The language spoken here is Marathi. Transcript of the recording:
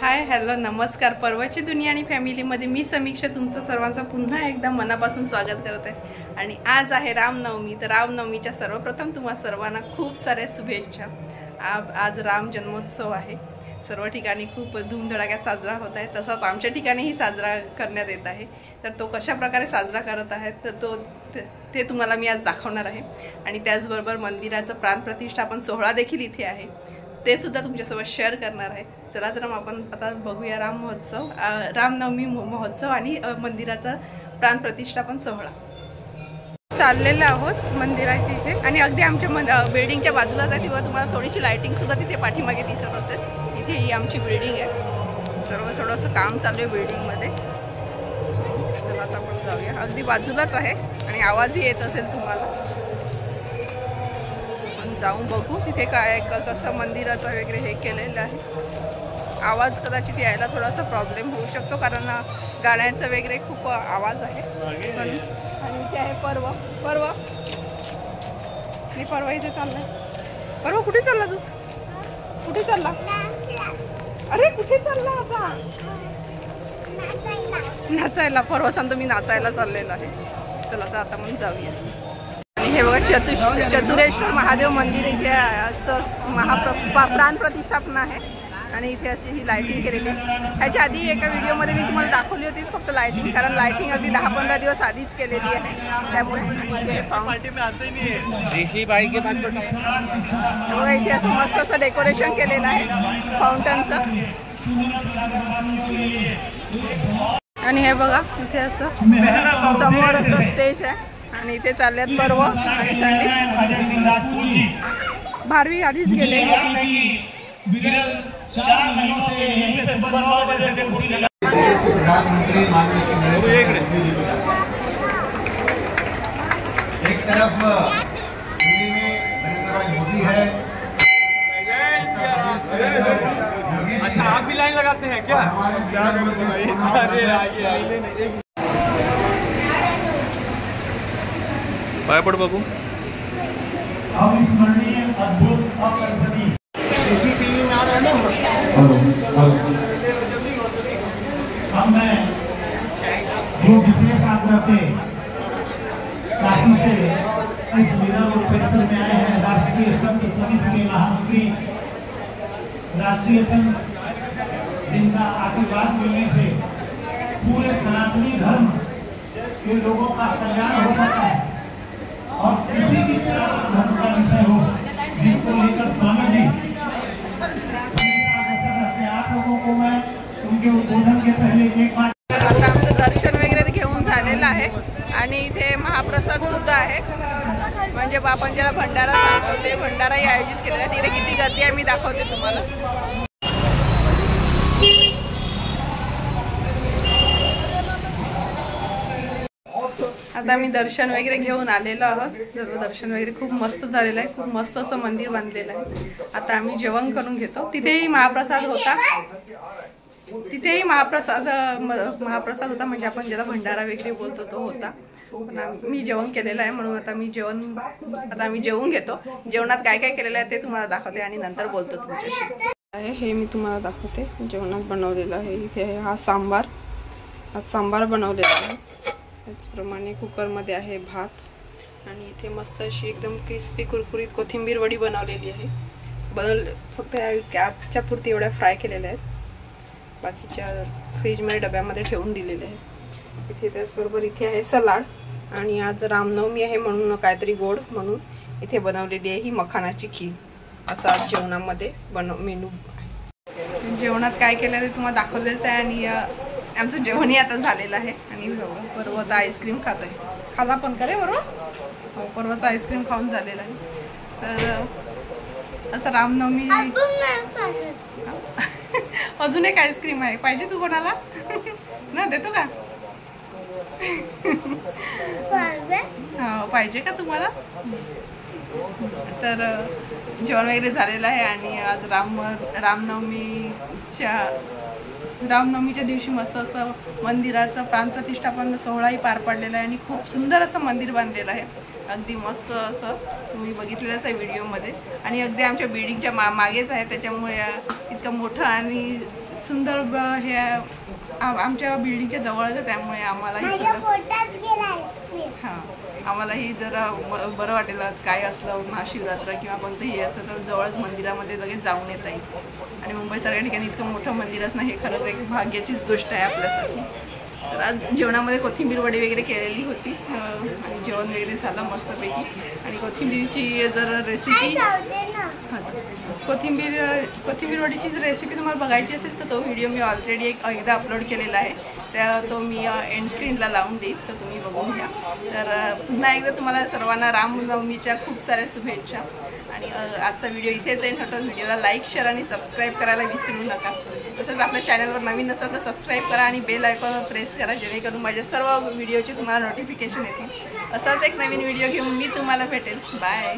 हाय हॅलो नमस्कार. पर्वची दुनिया आणि फॅमिलीमध्ये मी समीक्षा तुमचं सर्वांचं पुन्हा एकदा मनापासून स्वागत करत आहे. आणि आज आहे रामनवमी. तर रामनवमीच्या सर्वप्रथम तुम्हा सर्वांना खूप साऱ्या शुभेच्छा. आज राम जन्मोत्सव आहे. सर्व ठिकाणी खूप धूमधडाक्यात साजरा होत आहे. तसाच आमच्या ठिकाणीही साजरा करण्यात येत आहे. तर तो कशा प्रकारे साजरा करत आहेत तर ते तुम्हाला मी आज दाखवणार आहे. आणि त्याचबरोबर मंदिराचं प्राणप्रतिष्ठापन सोहळा देखील इथे आहे, ते सुद्धा तुमच्यासोबत शेअर करणार आहे. चला तर मग आपण आता बघूया रामनवमी महोत्सव आणि मंदिराचा प्राणप्रतिष्ठापन सोहळा. चाललेलं आहोत मंदिराची इथे आणि अगदी आमच्या बिल्डिंगच्या बाजूलाच आहे. तेव्हा तुम्हाला थोडीशी लाईटिंग सुद्धा तिथे पाठीमागे दिसत असेल. इथे ही आमची बिल्डिंग आहे. सर्व थोडंसं काम चालू आहे बिल्डिंगमध्ये. चला आता आपण जाऊया. अगदी बाजूलाच आहे आणि आवाजही येत असेल तुम्हाला. आपण जाऊन बघू तिथे काय कसं मंदिराचं वगैरे हे केलेलं आहे. आवाज कदाचित यायला थोडासा प्रॉब्लेम होऊ शकतो कारण गाण्याचा वगैरे खूप आवाज आहे. आणि इथे आहे पर्व. आणि पर्व इथे चाललाय. पर्व कुठे चालला तू? कुठे चालला? अरे कुठे चालला आता? नाचायला. पर्व सांगतो मी नाचायला चाललेला आहे. चला तर आता मग जाऊया. आणि हे बघा चतुरेश्वर महादेव मंदिर इथे प्राणप्रतिष्ठापना आहे. आणि इथे अशी ही लाइटिंग केलेली आहे. ह्याच्या आधी एका व्हिडिओमध्ये मी तुम्हाला दाखवली होती फक्त लाइटिंग, कारण लाइटिंग अगदी 10-15 दिवस आधीच केलेली आहे त्यामुळे. आणि इथे असं मस्त असं डेकोरेशन केलेलं आहे फाउंटनचं. आणि हे बघा इथे असं समोर असं स्टेज आहे आणि इथे चालल्यात पर्व आणि संदीप. भारवी आधीच गेलेली आहे. प्रधानमंत्री माननीय श्री नरेंद्र एक तरफ दिल्ली में नरेंद्र भाई मोदी है. अच्छा आप भी लाइन लगाते हैं क्या? अरे आइए पाय पड़ बाबू. सीसीटीवी में आ रहा है ना. अब मैं जो विशेष आग्रह से काशी से इस मीरा रोड परिसर में आए हैं राष्ट्रीय संत समिति के महामंत्री, राष्ट्रीय संत जिनका आशीर्वाद मिलने से पूरे सनातनी धर्म के लोगों का कल्याण हो सकता है और किसी भी सनातन धर्म का विषय हो जिसको लेकर स्वामी जी आप लोगों को मैं उनके उद्बोधन के पहले एक बात. आता आमचं दर्शन वगैरे घेऊन झालेलं आहे आणि इथे महाप्रसाद सुद्धा आहे. म्हणजे आपण ज्याला भंडारा सांगतो ते भंडाराही आयोजित केलेला आहे. तिथे किती गर्दी आहे मी दाखवते तुम्हाला. आता मी दर्शन वगैरे घेऊन आलेलो आहोत. सर्व दर्शन वगैरे खूप मस्त झालेलं आहे. खूप मस्त असं मंदिर बांधलेलं आहे. आता आम्ही जेवण करून घेतो. तिथेही महाप्रसाद होता. महाप्रसाद होता म्हणजे आपण ज्याला भंडारा वगैरे बोलतो तो होता. पण मी जेवण केलेलं आहे म्हणून आता आम्ही जेवून घेतो. जेवणात काय काय केलेलं आहे ते तुम्हाला दाखवते आणि नंतर बोलतो तुमच्याशी. हे मी तुम्हाला दाखवते जेवणात बनवलेलं आहे. इथे आहे हा सांबार बनवलेला आहे. त्याचप्रमाणे कुकरमध्ये आहे भात आणि इथे मस्त अशी एकदम क्रिस्पी कुरकुरीत कोथिंबीर वडी बनवलेली आहे. फक्त आजच्या पुरती एवढ्या फ्राय केलेल्या आहेत. बाकीच्या फ्रीजमध्ये डब्यामध्ये ठेवून दिलेले आहे. इथे त्याचबरोबर इथे आहे सलाड आणि आज रामनवमी आहे म्हणून काहीतरी गोड म्हणून इथे बनवलेली आहे ही मखानाची खीर. असं आज जेवणामध्ये मेनू. जेवणात काय केलं ते तुम्हाला दाखवलेच आहे. आणि आमचं जेवणही आता झालेलं आहे. आणि बरोबर आता आईस्क्रीम खातोय. खाला पण करे बरोबर. हो परवाचा आईस्क्रीम खाऊन झालेला आहे. तर असं रामनवमी अजून एक आईस्क्रीम आहे. पाहिजे तू कोणाला? ना देतो का? हो पाहिजे का तुम्हाला? तर जेवण वगैरे झालेलं आहे आणि आज रामनवमीच्या दिवशी मस्त असं मंदिराचं प्राणप्रतिष्ठापन सोहळाही पार पडलेला आहे. आणि खूप सुंदर असं मंदिर बांधलेलं आहे. अगदी मस्त असं तुम्ही बघितलेलंच आहे व्हिडिओमध्ये. आणि अगदी आमच्या बिल्डिंगच्या मागेच आहे त्याच्यामुळे इतकं मोठं आणि सुंदर हे आमच्या बिल्डिंगच्या जवळच आहे, त्यामुळे आम्हालाही हां आम्हालाही जरा बरं वाटेल. काय असलं महाशिवरात्र किंवा कोणतंही असं तर जवळच मंदिरामध्ये लगेच जाऊन येता येईल. आणि मुंबईसारख्या ठिकाणी इतकं मोठं मंदिर असणं हे खरंच एक भाग्याचीच गोष्ट आहे आपल्यासाठी. तर आज जेवणामध्ये कोथिंबीर वडी वगैरे केलेली होती आणि जेवण वगैरे झालं मस्तपैकी. आणि कोथिंबीरची जर रेसिपी हां सर कोथिंबीर वडीची जर रेसिपी तुम्हाला बघायची असेल तर तो व्हिडिओ मी ऑलरेडी एकदा अपलोड केलेला आहे. तो मी एंड स्क्रीनला लावून देईन, तर तुम्ही बघून घ्या. तर पुन्हा एकदा तुम्हाला सर्वांना रामनवमीच्या खूप साऱ्या शुभेच्छा. आणि आजचा व्हिडिओ इथेच एंड होतो. व्हिडिओला लाईक शेअर आणि सबस्क्राईब करायला विसरू नका. तसंच आपल्या चॅनलवर नवीन असाल तर सबस्क्राईब करा आणि बेल आयकॉनवर प्रेस करा, जेणेकरून माझ्या सर्व व्हिडिओची तुम्हाला नोटिफिकेशन येतील. असाच एक नवीन व्हिडिओ घेऊन मी तुम्हाला भेटेल. बाय.